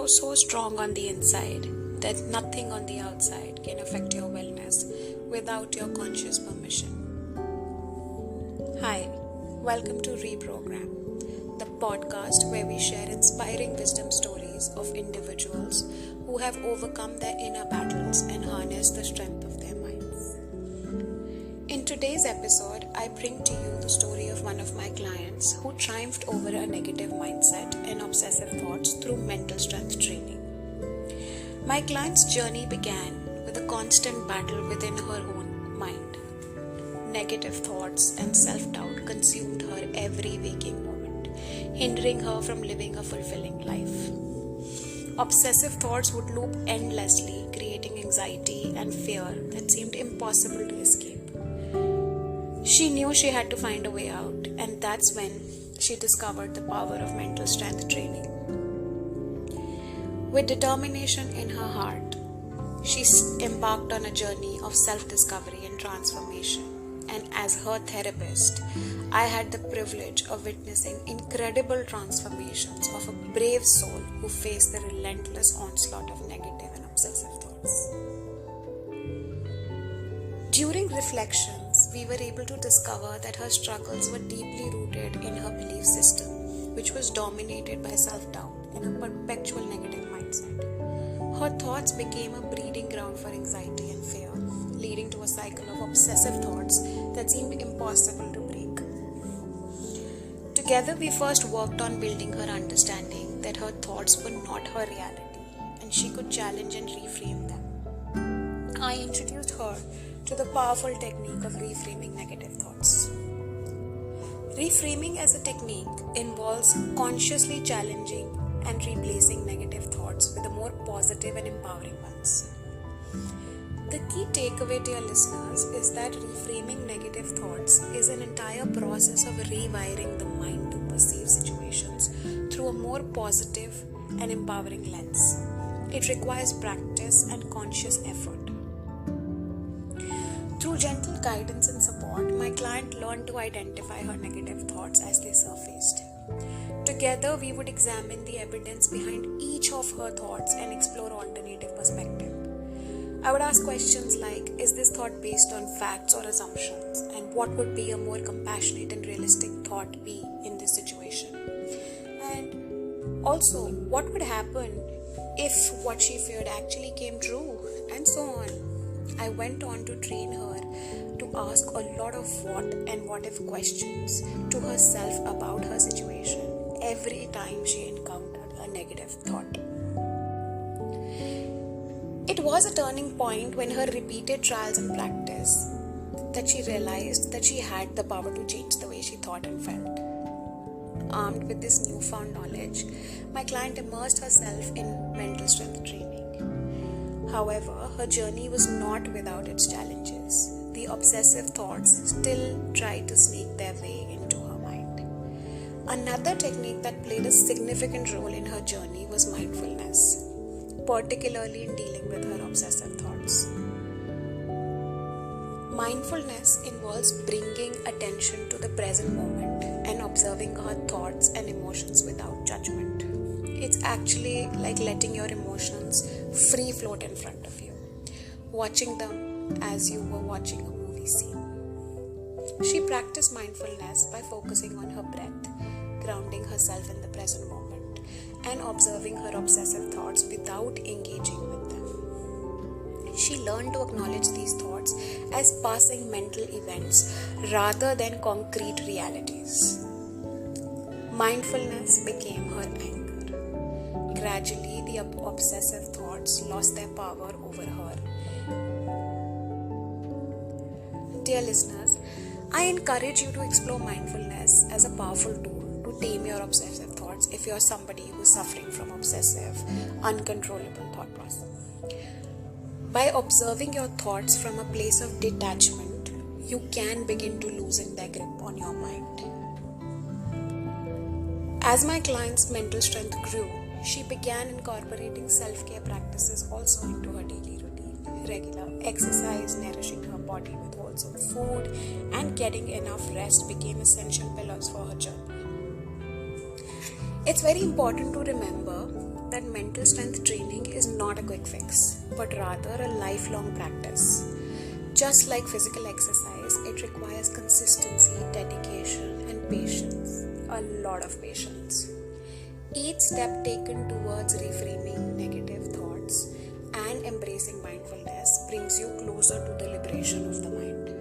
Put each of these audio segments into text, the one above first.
so strong on the inside that nothing on the outside can affect your wellness without your conscious permission. Hi, welcome to Reprogram, the podcast where we share inspiring wisdom stories of individuals who have overcome their inner battles and harnessed the strength of their minds. In today's episode, I bring to you the story of one of my clients who triumphed over a negative mindset and obsessive thoughts through mental strength training. My client's journey began with a constant battle within her own mind. Negative thoughts and self-doubt consumed her every waking moment, hindering her from living a fulfilling life. Obsessive thoughts would loop endlessly, creating anxiety and fear that seemed impossible to escape. She knew she had to find a way out, and that's when she discovered the power of mental strength training. With determination in her heart, she embarked on a journey of self-discovery and transformation. And as her therapist, I had the privilege of witnessing incredible transformations of a brave soul who faced the relentless onslaught of negative and obsessive thoughts. During reflections, we were able to discover that her struggles were deeply rooted in her belief system, which was dominated by self-doubt and a perpetual negative mindset. Her thoughts became a breeding ground for anxiety and fear, leading to a cycle of obsessive thoughts that seemed impossible to break. Together, we first worked on building her understanding that her thoughts were not her reality and she could challenge and reframe them. I introduced her to the powerful technique of reframing negative thoughts. Reframing as a technique involves consciously challenging and replacing negative thoughts with the more positive and empowering ones. The key takeaway to your listeners is that reframing negative thoughts is an entire process of rewiring the mind to perceive situations through a more positive and empowering lens. It requires practice and conscious effort. Through gentle guidance and support, my client learned to identify her negative thoughts as they surfaced. Together, we would examine the evidence behind each of her thoughts and explore alternative perspectives. I would ask questions like, is this thought based on facts or assumptions? And what would be a more compassionate and realistic thought be in this situation? And also, what would happen if what she feared actually came true? And so on. I went on to train her to ask a lot of what and what if questions to herself about her situation every time she encountered a negative thought. It was a turning point when her repeated trials and practice that she realized that she had the power to change the way she thought and felt. Armed with this newfound knowledge, my client immersed herself in mental strength training. However, her journey was not without its challenges. The obsessive thoughts still tried to sneak their way into her mind. Another technique that played a significant role in her journey was mindfulness, particularly in dealing with her obsessive thoughts. Mindfulness involves bringing attention to the present moment and observing her thoughts and emotions without judgment. It's actually like letting your emotions free float in front of you, watching them as you were watching a movie scene. She practiced mindfulness by focusing on her breath, grounding herself in the present moment, and observing her obsessive thoughts without engaging with them. She learned to acknowledge these thoughts as passing mental events rather than concrete realities. Mindfulness became her anchor. Gradually, the obsessive thoughts lost their power over her. Dear listeners, I encourage you to explore mindfulness as a powerful tool to tame your obsessive thoughts if you are somebody who is suffering from obsessive, uncontrollable thought process. By observing your thoughts from a place of detachment, you can begin to loosen their grip on your mind. As my client's mental strength grew, she began incorporating self-care practices also into her daily routine. Regular exercise, nourishing her body with wholesome food, and getting enough rest became essential pillars for her journey. It's very important to remember that mental strength training is not a quick fix, but rather a lifelong practice. Just like physical exercise, it requires consistency, dedication, and patience. A lot of patience. Each step taken towards reframing negative thoughts and embracing mindfulness brings you closer to the liberation of the mind.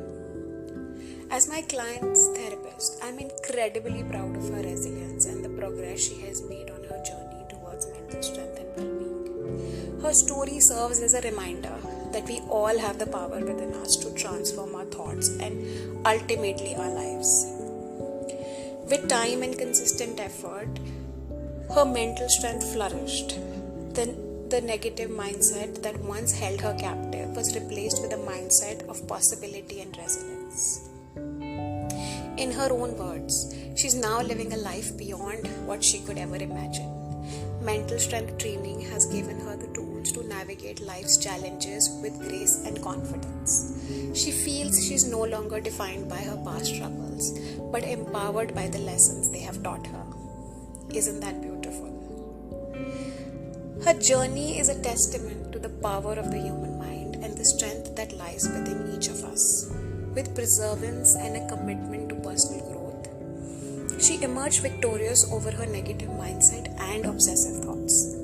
As my client's therapist, I'm incredibly proud of her resilience and the progress she has made on her journey towards mental strength and well-being. Her story serves as a reminder that we all have the power within us to transform our thoughts and ultimately our lives. With time and consistent effort, her mental strength flourished. The negative mindset that once held her captive was replaced with a mindset of possibility and resilience. In her own words, she's now living a life beyond what she could ever imagine. Mental strength training has given her the tools to navigate life's challenges with grace and confidence. She feels she's no longer defined by her past struggles, but empowered by the lessons they have taught her. Isn't that beautiful? Her journey is a testament to the power of the human mind and the strength that lies within each of us. With perseverance and a commitment to personal growth, she emerged victorious over her negative mindset and obsessive thoughts.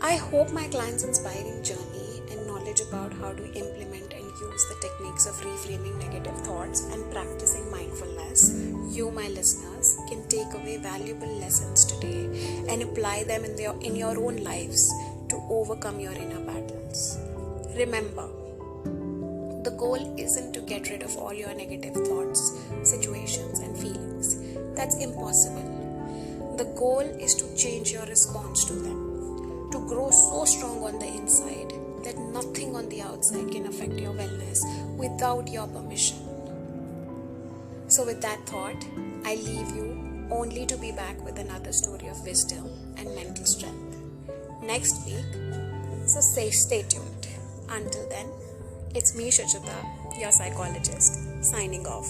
I hope my client's inspiring journey and knowledge about how to implement and use the techniques of reframing negative thoughts and practicing mindfulness, you, my listeners, can take away valuable lessons today and apply them in your own lives to overcome your inner battles. Remember, the goal isn't to get rid of all your negative thoughts, situations, and feelings. That's impossible. The goal is to change your response to them, to grow so strong on the inside that nothing on the outside can affect your wellness without your permission. So with that thought, I leave you only to be back with another story of wisdom and mental strength next week. So stay tuned. Until then, it's me, Shachita, your psychologist, signing off.